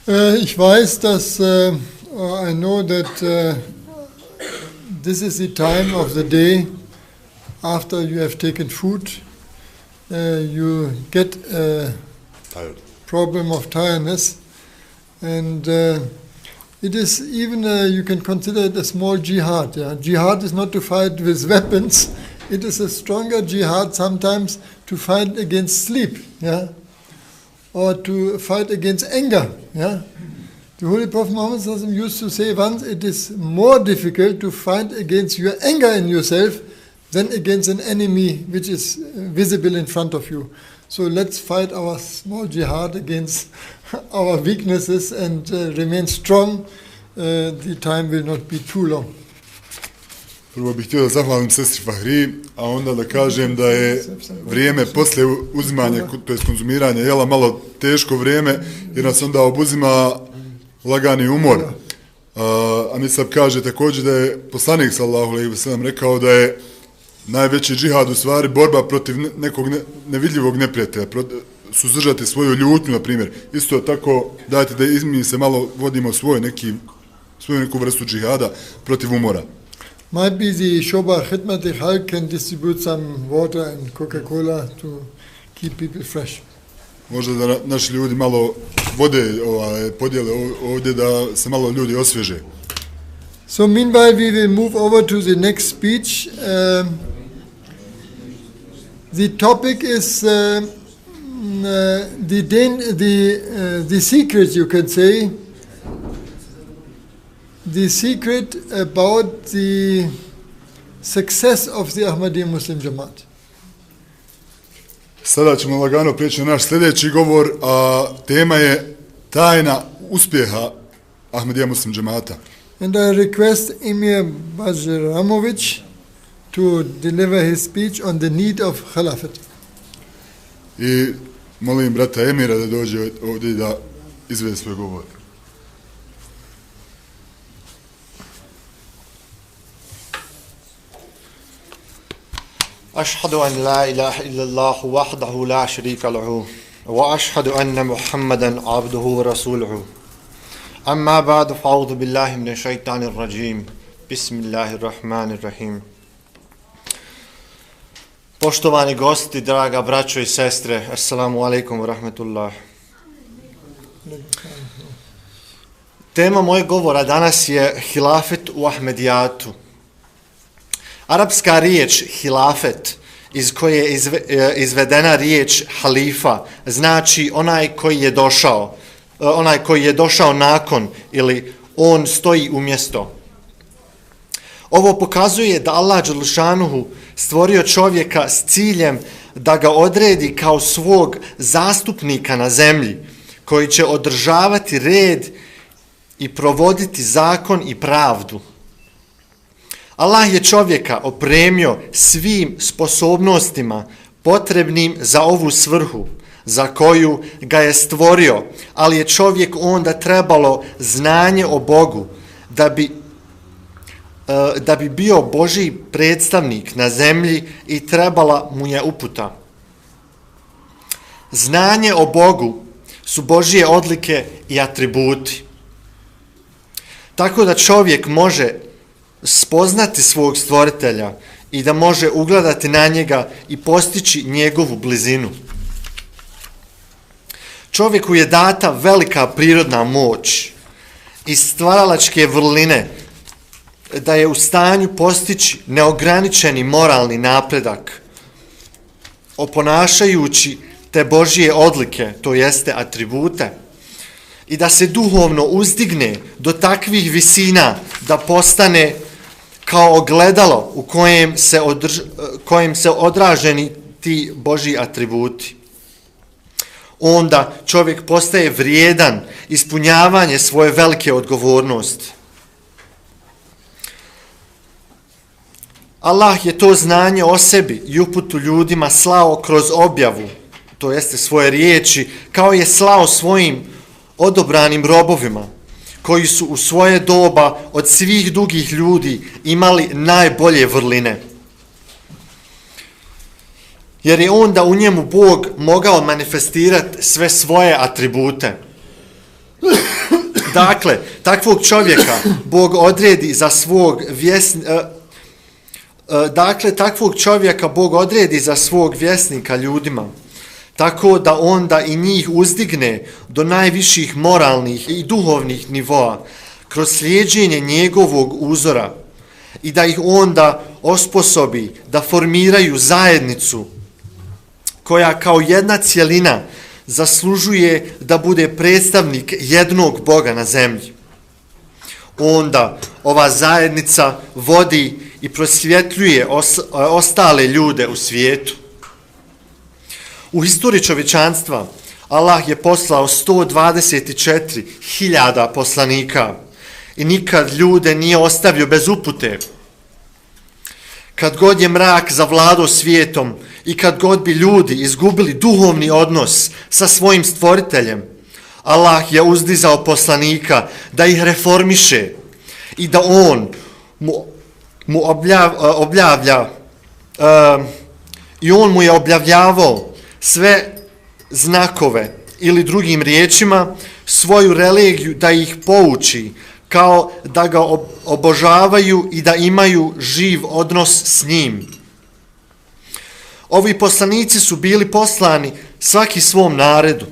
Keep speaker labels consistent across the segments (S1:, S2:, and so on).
S1: Ich weiß, dass I know that this is the time of the day after you have taken food. You get a problem of tiredness, and it is even you can consider it a small jihad. Yeah? Jihad is not to fight with weapons. It is a stronger jihad sometimes to fight against sleep, yeah, or to fight against anger. Yeah, the Holy Prophet Muhammad used to say once, it is more difficult to fight against your anger in yourself than against an enemy which is visible in front of you. So let's fight our small jihad against our weaknesses and remain strong. The time will not be too long.
S2: Prvo bih htio da zahvalim sestri Fahri, a onda da kažem da je vrijeme poslije uzimanja, to je konzumiranja jela, malo teško vrijeme, jer nas onda obuzima lagani umor. A mi sad kaže također da je poslanik sallallahu alejhi ve sellem rekao da je najveći džihad u stvari borba protiv nekog nevidljivog neprijatelja, suzdržati svoju ljutnju, na primjer. Isto tako, dajte da mi se malo vodimo svoju neku vrstu džihada protiv umora.
S1: Might be the Shoba Khidmat al-Khalq can distribute some water and Coca-Cola to keep people fresh.
S2: Možda da naši ljudi malo vode podijele ovdje da se malo ljudi osvježe.
S1: So meanwhile we will move over to the next speech. The topic is the secret, you can say, the secret about the success of the Ahmadiyya Muslim Jamaat.
S2: Sada ćemo lagano prijeći na naš sljedeći govor, a tema je tajna uspjeha Ahmadiyya Muslim Jamaata.
S1: And I request Emir Bajramović to deliver his speech on the need of Khalafat.
S2: I molim brata Emira da dođe ovdje da izvede svoj govor.
S3: أشهد أن لا إله إلا الله وحده لا شريك له وأشهد أن محمدا عبده ورسوله أما بعد فأعوذ بالله من الشيطان الرجيم بسم الله الرحمن الرحيم. Poštovani gosti, draga braćo i sestre, assalamu alaikum wa rahmatullah. Tema mojeg govora danas je hilafet u Ahmedijatu. Arapska riječ hilafet, iz koje je izvedena riječ halifa, znači onaj koji je došao nakon ili on stoji umjesto. Ovo pokazuje da Allah dželšanuhu stvorio čovjeka s ciljem da ga odredi kao svog zastupnika na zemlji, koji će održavati red i provoditi zakon i pravdu. Allah je čovjeka opremio svim sposobnostima potrebnim za ovu svrhu, za koju ga je stvorio, ali je čovjek onda trebalo znanje o Bogu da bi bio Božji predstavnik na zemlji i trebala mu je uputa. Znanje o Bogu su Božje odlike i atributi. Tako da čovjek može spoznati svog stvoritelja i da može ugledati na njega i postići njegovu blizinu. Čovjeku je data velika prirodna moć i stvaralačke vrline da je u stanju postići neograničeni moralni napredak, oponašajući te Božje odlike, to jeste atribute, i da se duhovno uzdigne do takvih visina da postane kao ogledalo u kojem se odraženi ti Božji atributi. Onda čovjek postaje vrijedan ispunjavanje svoje velike odgovornosti. Allah je to znanje o sebi i uputu ljudima slao kroz objavu, to jeste svoje riječi, kao je slao svojim odobranim robovima, koji su u svoje doba od svih drugih ljudi imali najbolje vrline. Jer je onda u njemu Bog mogao manifestirati sve svoje atribute. Dakle, takvog čovjeka Bog odredi za svog vjesnika ljudima, tako da onda i njih uzdigne do najviših moralnih i duhovnih nivoa kroz slijeđenje njegovog uzora i da ih onda osposobi da formiraju zajednicu koja kao jedna cjelina zaslužuje da bude predstavnik jednog Boga na zemlji. Onda ova zajednica vodi i prosvjetljuje ostale ljude u svijetu. U historiji čovječanstva Allah je poslao 124.000 poslanika i nikad ljude nije ostavio bez upute. Kad god je mrak zavladao svijetom i kad god bi ljudi izgubili duhovni odnos sa svojim stvoriteljem, Allah je uzdizao poslanika da ih reformiše i da on mu je objavljavao sve znakove ili drugim riječima svoju religiju da ih pouči kao da ga obožavaju i da imaju živ odnos s njim. Ovi poslanici su bili poslani svaki svom narodu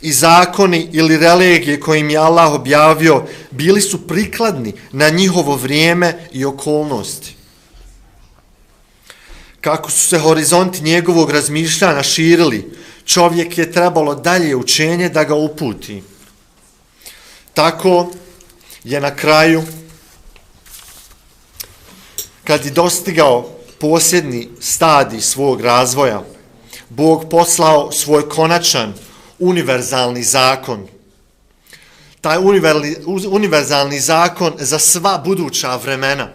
S3: i zakoni ili religije kojim je Allah objavio bili su prikladni na njihovo vrijeme i okolnosti. Kako su se horizonti njegovog razmišljanja širili, čovjek je trebalo dalje učenje da ga uputi. Tako je na kraju, kad je dostigao posljednji stadij svog razvoja, Bog poslao svoj konačan univerzalni zakon. Taj univerzalni zakon za sva buduća vremena.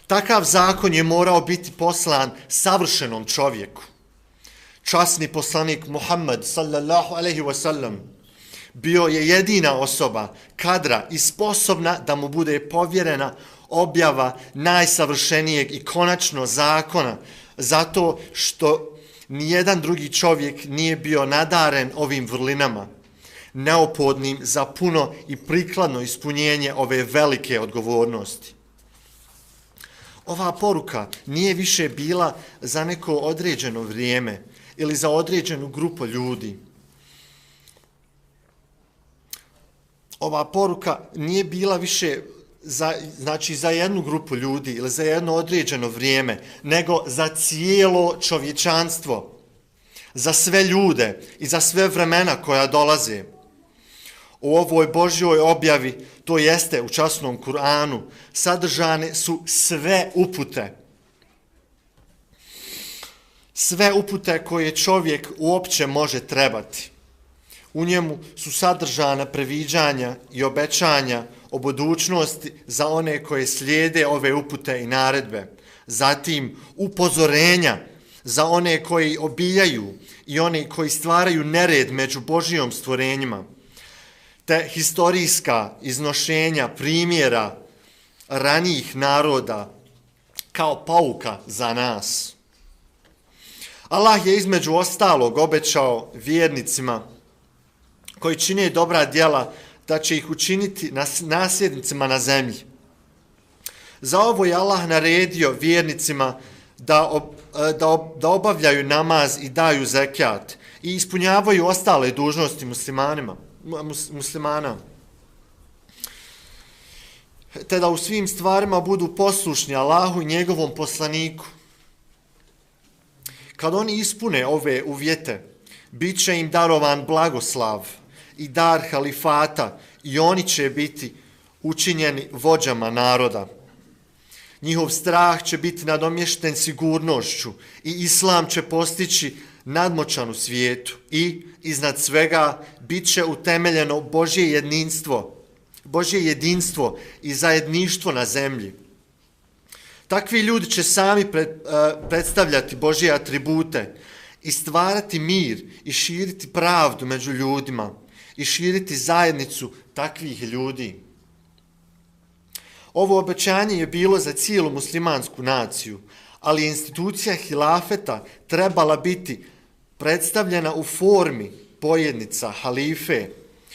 S3: Takav zakon je morao biti poslan savršenom čovjeku. Časni poslanik Muhammed sallallahu alejhi ve sellem bio je jedina osoba kadra i sposobna da mu bude povjerena objava najsavršenijeg i konačno zakona, zato što nijedan drugi čovjek nije bio nadaren ovim vrlinama, neophodnim za puno i prikladno ispunjenje ove velike odgovornosti. Ova poruka nije više bila za neko određeno vrijeme ili za određenu grupu ljudi. Ova poruka nije bila više za jednu grupu ljudi ili za jedno određeno vrijeme, nego za cijelo čovječanstvo, za sve ljude i za sve vremena koja dolaze. U ovoj Božjoj objavi, to jeste u časnom Kur'anu, sadržane su sve upute. Sve upute koje čovjek uopće može trebati. U njemu su sadržana previđanja i obećanja o budućnosti za one koje slijede ove upute i naredbe. Zatim upozorenja za one koji obijaju i one koji stvaraju nered među Božjom stvorenjima. Te historijska iznošenja primjera ranijih naroda kao pouka za nas. Allah je između ostalog obećao vjernicima koji čine dobra djela da će ih učiniti nasljednicima na zemlji. Za ovo je Allah naredio vjernicima da obavljaju namaz i daju zekat i ispunjavaju ostale dužnosti muslimana. Te da u svim stvarima budu poslušni Allahu i njegovom poslaniku. Kad oni ispune ove uvjete, bit će im darovan blagoslav i dar halifata i oni će biti učinjeni vođama naroda. Njihov strah će biti nadomješten sigurnošću i islam će postići nadmoćan u svijetu i iznad svega bit će utemeljeno Božje jedinstvo i zajedništvo na zemlji. Takvi ljudi će sami predstavljati Božje atribute i stvarati mir i širiti pravdu među ljudima i širiti zajednicu takvih ljudi. Ovo obećanje je bilo za cijelu muslimansku naciju, ali je institucija hilafeta trebala biti predstavljena u formi pojednica, halife,